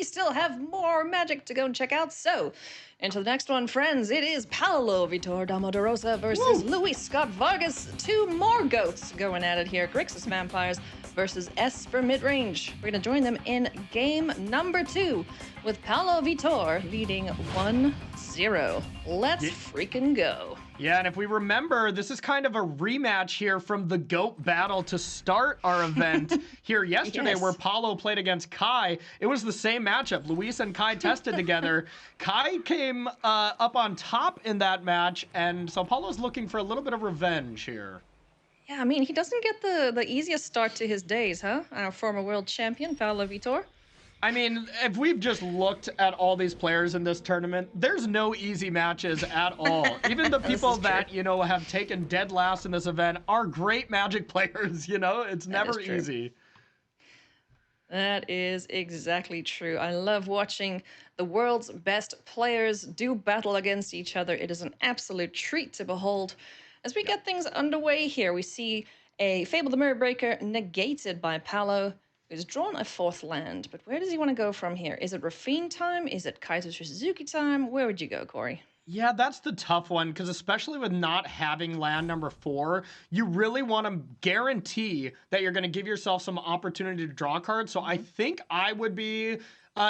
We still have more magic to go and check out. So, into the next one, friends. It is Paulo Vitor Damo da Rosa versus Luis Scott-Vargas. Two more goats going at it here. Grixis Vampires versus Esper Midrange. We're going to join them in game number 2 with Paulo Vitor leading 1-0. Let's freaking go. Yeah, and if we remember, this is kind of a rematch here from the GOAT battle to start our event here yesterday, where Paulo played against Kai. It was the same matchup. Luis and Kai tested together. Kai came up on top in that match, and so Paulo's looking for a little bit of revenge here. Yeah, I mean, he doesn't get the easiest start to his days, huh? Our former world champion, Paulo Vitor. I mean, if we've just looked at all these players in this tournament, there's no easy matches at all. Even the people that, you know, have taken dead last in this event are great Magic players, you know? It's never easy. That is exactly true. I love watching the world's best players do battle against each other. It is an absolute treat to behold. As we get things underway here, we see a Fable the Mirror Breaker negated by Paulo, who's drawn a 4th land. But where does he want to go from here? Is it Rafine time? Is it Kaito Shizuki time? Where would you go, Corey? Yeah, that's the tough one, because especially with not having land number 4, you really want to guarantee that you're going to give yourself some opportunity to draw cards. So I think I would be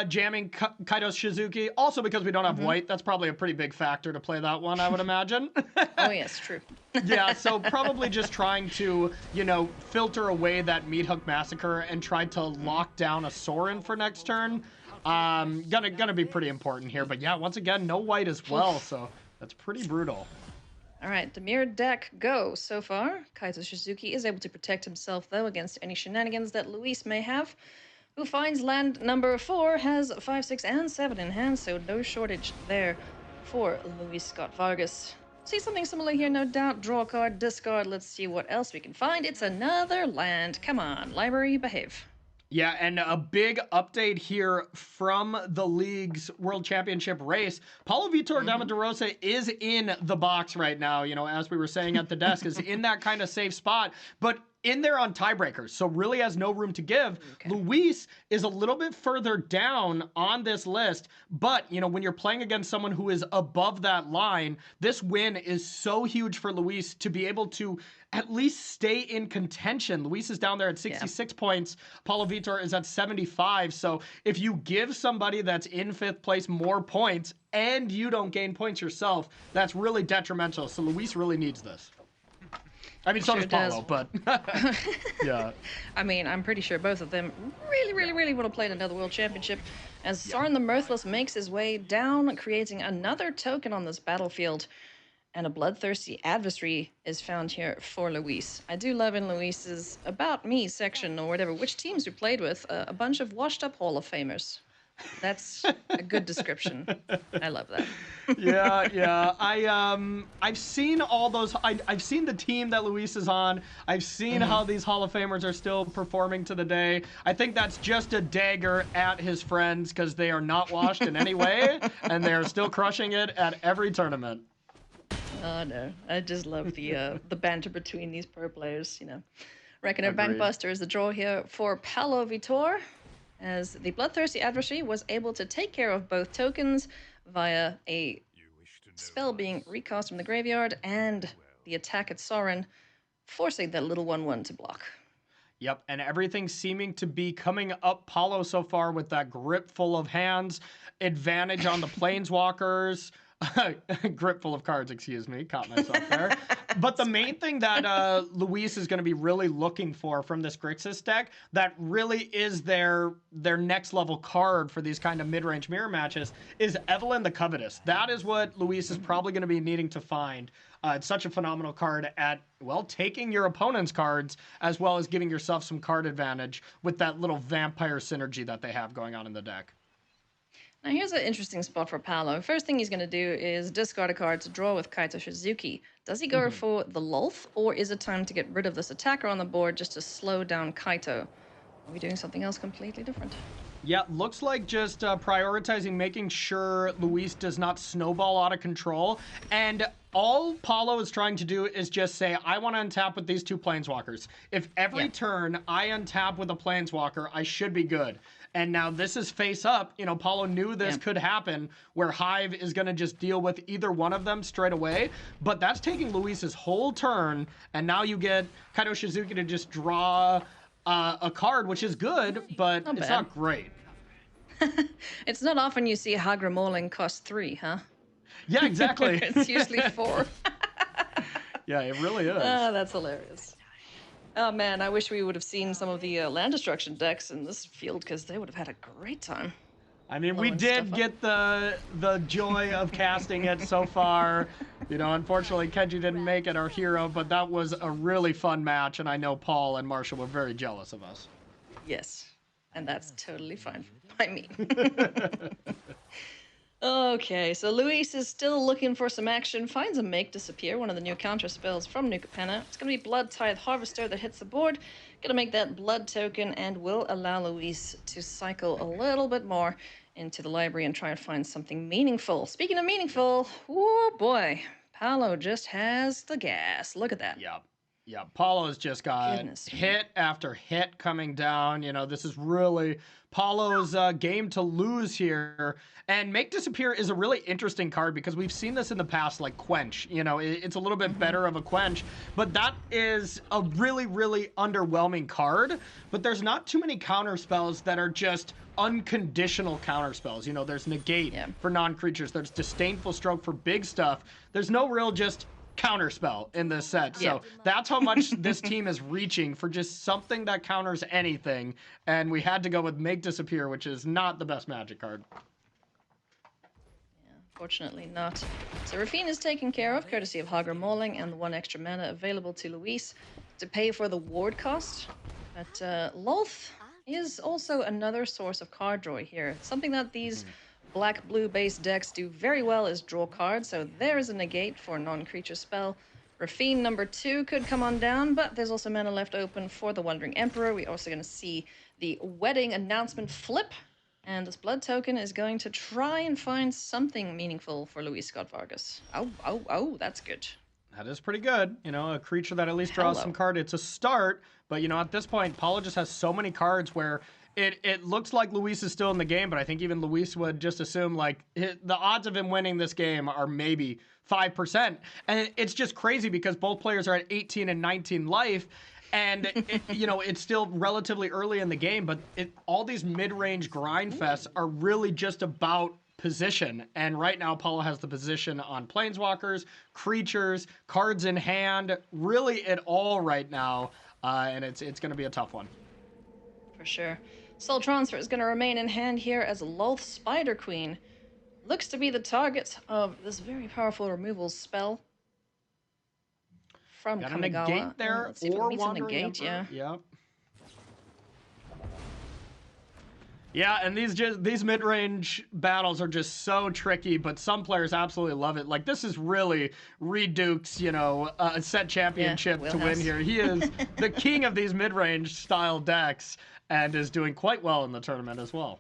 jamming Kaito Shizuki. Also, because we don't have white, that's probably a pretty big factor to play that one, I would imagine. Oh, yes, true. Yeah, so probably just trying to, you know, filter away that Meat Hook Massacre and try to lock down a Sorin for next turn. Gonna be pretty important here. But yeah, once again, no white as well, so that's pretty brutal. All right, the mirrored deck go so far. Kaito Shizuki is able to protect himself, though, against any shenanigans that Luis may have, who finds land number 4, has 5, 6, and 7 in hand, so no shortage there for Luis Scott-Vargas. See something similar here, no doubt. Draw a card, discard. Let's see what else we can find. It's another land. Come on, library, behave. Yeah, and a big update here from the league's World Championship race. Paulo Vitor Damo da Rosa is in the box right now, you know, as we were saying at the desk, is in that kind of safe spot, but in there on tiebreakers, so really has no room to give. Luis is a little bit further down on this list, but, you know, when you're playing against someone who is above that line, this win is so huge for Luis to be able to at least stay in contention. Luis is down there at 66 points. Paulo Vitor is at 75. So if you give somebody that's in 5th place more points and you don't gain points yourself, that's really detrimental. So Luis really needs this. I mean, so does Paulo, but yeah. I mean, I'm pretty sure both of them really want to play in another World Championship, as Sorin the Mirthless makes his way down, creating another token on this battlefield, and a bloodthirsty adversary is found here for Luis. I do love in Luis's About Me section, or whatever, which teams we played with, a bunch of washed-up Hall of Famers. That's a good description. I love that. Yeah. I've seen all those. I've seen the team that Luis is on. I've seen how these Hall of Famers are still performing to the day. I think that's just a dagger at his friends, because they are not washed in any way, and they're still crushing it at every tournament. Oh no, I just love the banter between these pro players. You know, Reckoner Bankbuster is the draw here for Paulo Vitor, as the bloodthirsty adversary was able to take care of both tokens via a spell being recast from the graveyard and the attack at Sorin, forcing that little 1/1 to block. Yep, and everything seeming to be coming up Paulo so far with that grip full of hands, advantage on the Planeswalkers. Grip full of cards, excuse me, caught myself there. But the main thing that Luis is going to be really looking for from this Grixis deck, that really is their next level card for these kind of mid-range mirror matches, is Evelyn the Covetous. That is what Luis is probably going to be needing to find. It's such a phenomenal card at, well, taking your opponent's cards as well as giving yourself some card advantage with that little vampire synergy that they have going on in the deck. Now here's an interesting spot for Paulo. First thing he's going to do is discard a card to draw with Kaito Shizuki. Does he go for the Lolth, or is it time to get rid of this attacker on the board just to slow down Kaito? Are we doing something else completely different? Yeah, looks like just prioritizing making sure Luis does not snowball out of control. And all Paulo is trying to do is just say, I want to untap with these 2 Planeswalkers. If every turn I untap with a Planeswalker, I should be good. And now this is face up. You know, Paulo knew this could happen where Hive is going to just deal with either one of them straight away. But that's taking Luis's whole turn. And now you get Kaido Shizuki to just draw a card, which is good, but it's not great. It's not often you see Hagra Mauling cost 3, huh? Yeah, exactly. It's usually 4. Yeah, it really is. That's hilarious. Oh man, I wish we would have seen some of the land destruction decks in this field, because they would have had a great time. I mean, we did get the joy of casting it so far. You know, unfortunately, Kenji didn't make it our hero, but that was a really fun match, and I know Paul and Marshall were very jealous of us. Yes, and that's totally fine by me. Okay, so Luis is still looking for some action, finds a Make Disappear, one of the new counter spells from new Capenna. It's going to be Blood Tithe Harvester that hits the board, going to make that blood token, and will allow Luis to cycle a little bit more into the library and try and find something meaningful. Speaking of meaningful, oh boy, Paulo just has the gas. Look at that. Yep. Yeah, Paulo's just got hit after hit coming down. You know, this is really Paulo's game to lose here. And Make Disappear is a really interesting card because we've seen this in the past, like Quench. You know, it's a little bit better of a Quench, but that is a really, really underwhelming card. But there's not too many counter spells that are just unconditional counter spells. You know, there's Negate for non-creatures. There's Disdainful Stroke for big stuff. There's no real just counterspell in this set. So that's how much this team is reaching for just something that counters anything. And we had to go with Make Disappear, which is not the best Magic card. Yeah, fortunately not. So Rafine is taken care of, courtesy of Hagra Mauling and the 1 extra mana available to Luis to pay for the ward cost. But Lolth is also another source of card draw here. Something that these black-blue based decks do very well is draw cards, so there is a negate for a non-creature spell. Rafine number 2 could come on down, but there's also mana left open for the Wandering Emperor. We're also going to see the wedding announcement flip, and this blood token is going to try and find something meaningful for Luis Scott-Vargas. Oh, that's good. That is pretty good. You know, a creature that at least draws some card. It's a start, but you know, at this point, Paulo just has so many cards where it looks like Luis is still in the game, but I think even Luis would just assume like the odds of him winning this game are maybe 5%. And it's just crazy because both players are at 18 and 19 life. And, you know, it's still relatively early in the game, but all these mid-range grind fests are really just about position. And right now, Paulo has the position on Planeswalkers, creatures, cards in hand, really it all right now. And it's going to be a tough one. For sure. Soul Transfer is going to remain in hand here as Lolth Spider Queen looks to be the target of this very powerful removal spell from Kamigawa. Got a negate there, let's see if it meets a negate, Yep. Yeah, and these mid-range battles are just so tricky, but some players absolutely love it. Like, this is really Reduke's, you know, set championship to win here. He is the king of these mid-range style decks and is doing quite well in the tournament as well.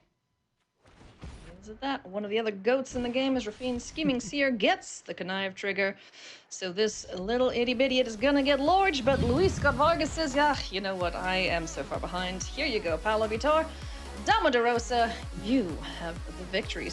Is it that? One of the other goats in the game is Rafine Scheming Seer gets the Connive trigger. So this little itty-bitty is gonna get large, but Luis Scott-Vargas says, you know what, I am so far behind. Here you go, Paulo Vitor Damo da Rosa, you have the victory.